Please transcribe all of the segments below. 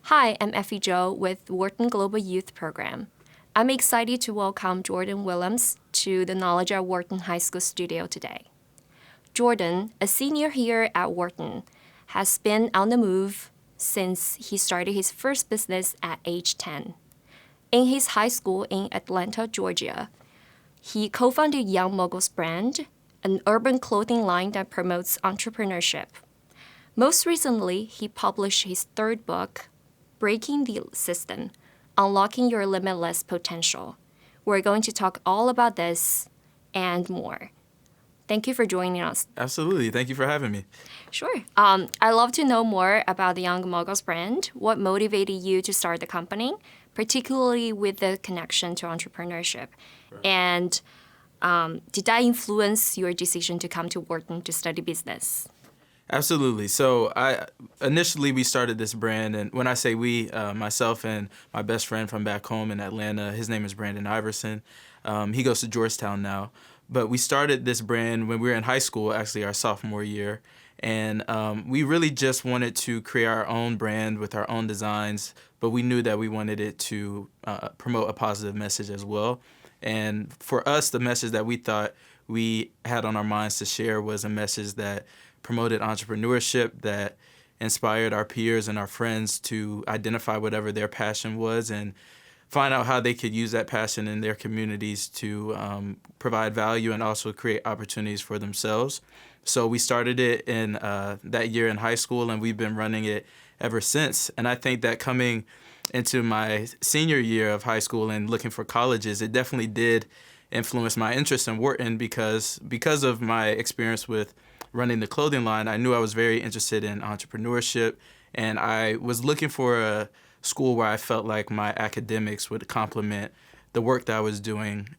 Hi, I'm Effie Zhou with Wharton Global Youth Program. I'm excited to welcome Jordan Williams to the Knowledge at Wharton High School studio today. Jordan, a senior here at Wharton, has been on the move since he started his first business at age 10. In his high school in Atlanta, Georgia, he co-founded Young Moguls Brand, an urban clothing line that promotes entrepreneurship. Most recently, he published his third book, Breaking the System, Unlocking Your Limitless Potential. We're going to talk all about this and more. Thank you for joining us. Absolutely. Thank you for having me. Sure. I'd love to know more about the Young Moguls brand. What motivated you to start the company, particularly with the connection to entrepreneurship? Right. And did that influence your decision to come to Wharton to study business? Absolutely. So initially we started this brand, and when I say we, myself and my best friend from back home in Atlanta, his name is Brandon Iverson. He goes to Georgetown now. But we started this brand when we were in high school, actually our sophomore year. And we really just wanted to create our own brand with our own designs, but we knew that we wanted it to promote a positive message as well. And for us, the message that we thought we had on our minds to share was a message that promoted entrepreneurship, that inspired our peers and our friends to identify whatever their passion was and find out how they could use that passion in their communities to provide value and also create opportunities for themselves. So we started it in that year in high school, and we've been running it ever since. And I think that coming into my senior year of high school and looking for colleges, it definitely did influence my interest in Wharton because of my experience with running the clothing line. I knew I was very interested in entrepreneurship, and I was looking for a school where I felt like my academics would complement the work that I was doing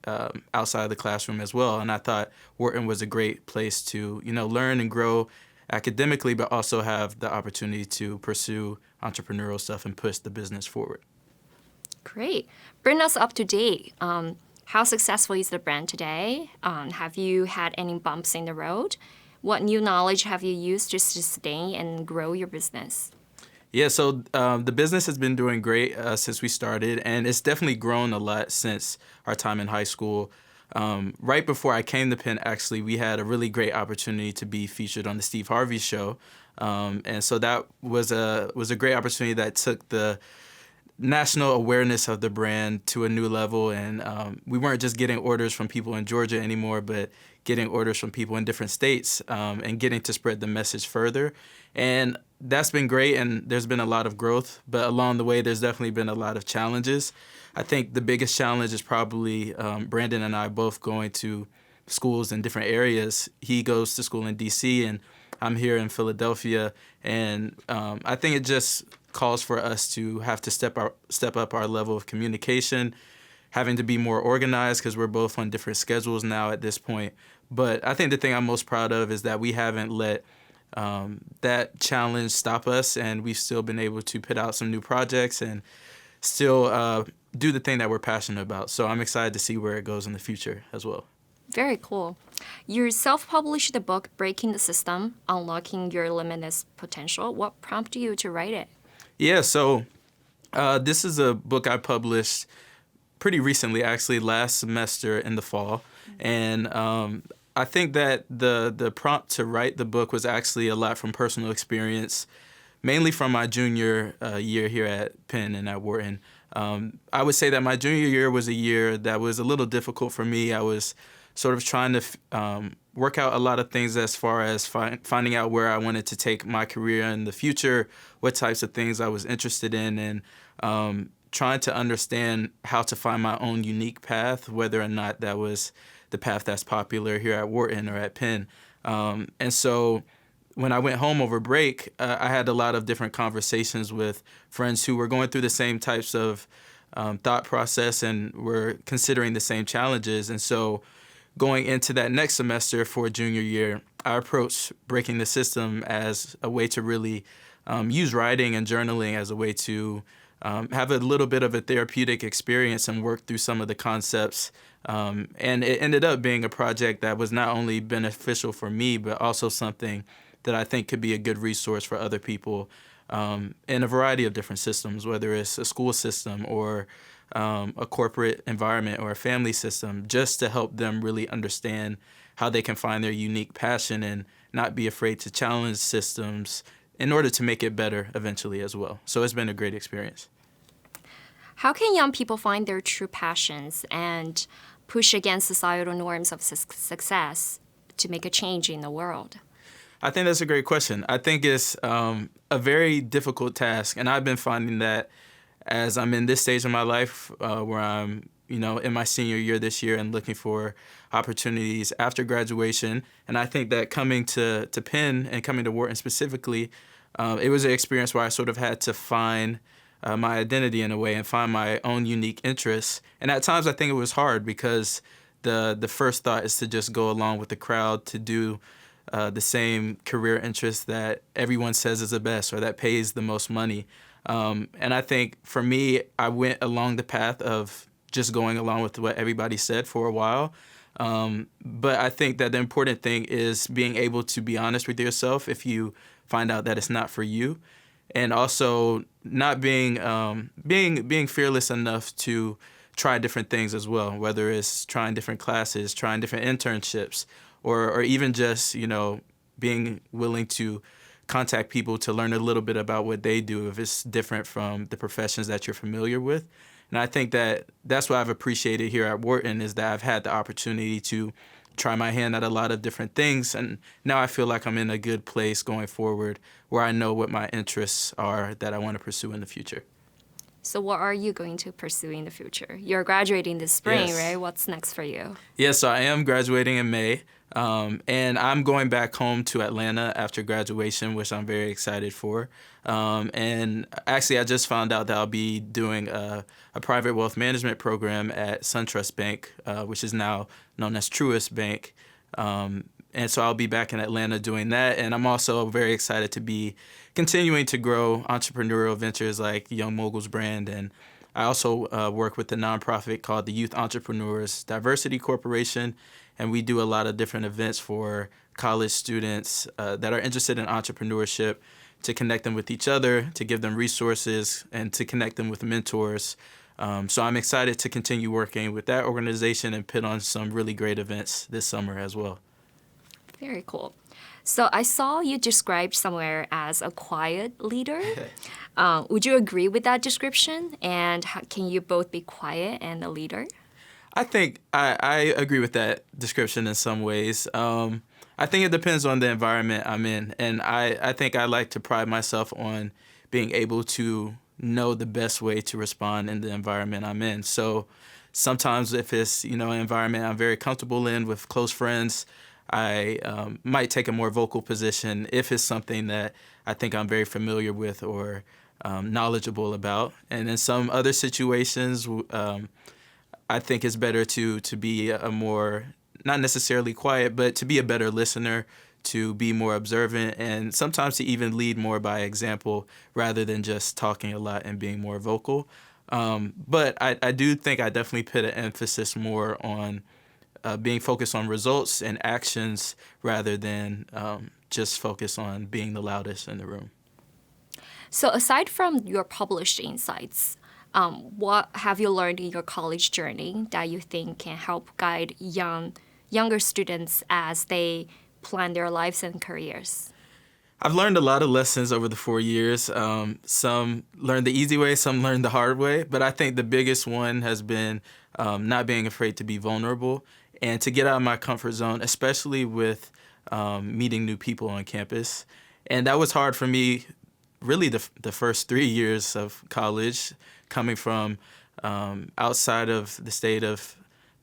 outside of the classroom as well. And I thought Wharton was a great place to, learn and grow academically, but also have the opportunity to pursue entrepreneurial stuff and push the business forward. Great. Bring us up to date. How successful is the brand today? Have you had any bumps in the road? What new knowledge have you used to sustain and grow your business? Yeah, so the business has been doing great since we started, and it's definitely grown a lot since our time in high school. Right before I came to Penn, actually, we had a really great opportunity to be featured on the Steve Harvey Show, and so that was a great opportunity that took the national awareness of the brand to a new level, and we weren't just getting orders from people in Georgia anymore, but getting orders from people in different states and getting to spread the message further. And that's been great, and there's been a lot of growth, but along the way, there's definitely been a lot of challenges. I think the biggest challenge is probably Brandon and I both going to schools in different areas. He goes to school in D.C., and I'm here in Philadelphia, and I think it just calls for us to have to step up our level of communication, having to be more organized because we're both on different schedules now at this point. But I think the thing I'm most proud of is that we haven't let that challenge stop us, and we've still been able to put out some new projects and still do the thing that we're passionate about. So I'm excited to see where it goes in the future as well. Very cool. You self-published the book, Breaking the System, Unlocking Your Limitless Potential. What prompted you to write it? Yeah, so this is a book I published pretty recently, actually, last semester in the fall. And I think that the prompt to write the book was actually a lot from personal experience, mainly from my junior year here at Penn and at Wharton. I would say that my junior year was a year that was a little difficult for me. I was sort of trying to work out a lot of things as far as finding out where I wanted to take my career in the future, what types of things I was interested in, and trying to understand how to find my own unique path, whether or not that was the path that's popular here at Wharton or at Penn. And so when I went home over break, I had a lot of different conversations with friends who were going through the same types of thought process and were considering the same challenges. And so going into that next semester for junior year, I approached Breaking the System as a way to really use writing and journaling as a way to have a little bit of a therapeutic experience and work through some of the concepts. And it ended up being a project that was not only beneficial for me, but also something that I think could be a good resource for other people in a variety of different systems, whether it's a school system or a corporate environment or a family system, just to help them really understand how they can find their unique passion and not be afraid to challenge systems in order to make it better eventually as well. So it's been a great experience. How can young people find their true passions and push against societal norms of success to make a change in the world? I think that's a great question. I think it's a very difficult task, and I've been finding that as I'm in this stage of my life where I'm, in my senior year this year and looking for opportunities after graduation. And I think that coming to Penn and coming to Wharton specifically, it was an experience where I sort of had to find my identity in a way and find my own unique interests. And at times I think it was hard because the first thought is to just go along with the crowd to do the same career interest that everyone says is the best or that pays the most money. And I think for me, I went along the path of just going along with what everybody said for a while. But I think that the important thing is being able to be honest with yourself if you find out that it's not for you. And also not being fearless enough to try different things as well, whether it's trying different classes, trying different internships, or even just, being willing to contact people to learn a little bit about what they do if it's different from the professions that you're familiar with. And I think that that's what I've appreciated here at Wharton is that I've had the opportunity to try my hand at a lot of different things. And now I feel like I'm in a good place going forward where I know what my interests are that I want to pursue in the future. So what are you going to pursue in the future? You're graduating this spring, Yes. right? What's next for you? Yes, so I am graduating in May, and I'm going back home to Atlanta after graduation, which I'm very excited for. And actually, I just found out that I'll be doing a private wealth management program at SunTrust Bank, which is now known as Truist Bank. And so I'll be back in Atlanta doing that. And I'm also very excited to be continuing to grow entrepreneurial ventures like Young Moguls Brand. And I also work with a nonprofit called the Youth Entrepreneurs Diversity Corporation. And we do a lot of different events for college students that are interested in entrepreneurship to connect them with each other, to give them resources, and to connect them with mentors. So I'm excited to continue working with that organization and put on some really great events this summer as well. Very cool. So I saw you described somewhere as a quiet leader. Would you agree with that description? And can you both be quiet and a leader? I think I agree with that description in some ways. I think it depends on the environment I'm in. And I think I like to pride myself on being able to know the best way to respond in the environment I'm in. So sometimes if it's, an environment I'm very comfortable in with close friends, I might take a more vocal position if it's something that I think I'm very familiar with or knowledgeable about. And in some other situations, I think it's better to be a more, not necessarily quiet, but to be a better listener, to be more observant, and sometimes to even lead more by example rather than just talking a lot and being more vocal. But I do think I definitely put an emphasis more on being focused on results and actions rather than just focus on being the loudest in the room. So aside from your published insights, what have you learned in your college journey that you think can help guide younger students as they plan their lives and careers? I've learned a lot of lessons over the 4 years. Some learned the easy way, some learned the hard way. But I think the biggest one has been not being afraid to be vulnerable and to get out of my comfort zone, especially with meeting new people on campus. And that was hard for me really the first 3 years of college, coming from outside of the state of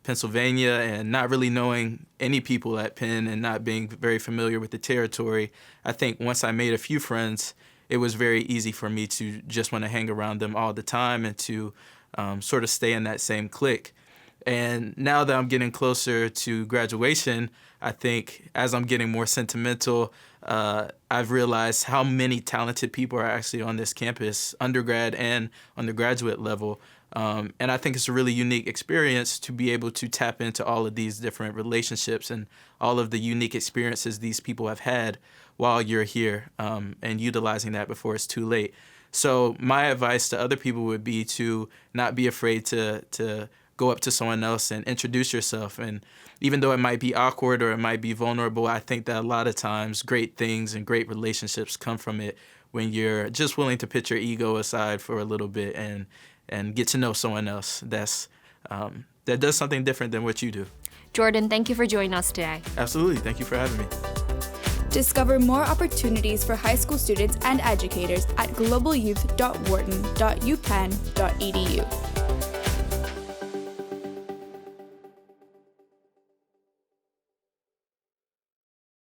Pennsylvania and not really knowing any people at Penn and not being very familiar with the territory. I think once I made a few friends, it was very easy for me to just want to hang around them all the time and to sort of stay in that same clique. And now that I'm getting closer to graduation, I think as I'm getting more sentimental, I've realized how many talented people are actually on this campus, undergrad and undergraduate level. And I think it's a really unique experience to be able to tap into all of these different relationships and all of the unique experiences these people have had while you're here, and utilizing that before it's too late. So my advice to other people would be to not be afraid to go up to someone else and introduce yourself. And even though it might be awkward or it might be vulnerable, I think that a lot of times great things and great relationships come from it when you're just willing to put your ego aside for a little bit and get to know someone else that does something different than what you do. Jordan, thank you for joining us today. Absolutely. Thank you for having me. Discover more opportunities for high school students and educators at globalyouth.wharton.upenn.edu.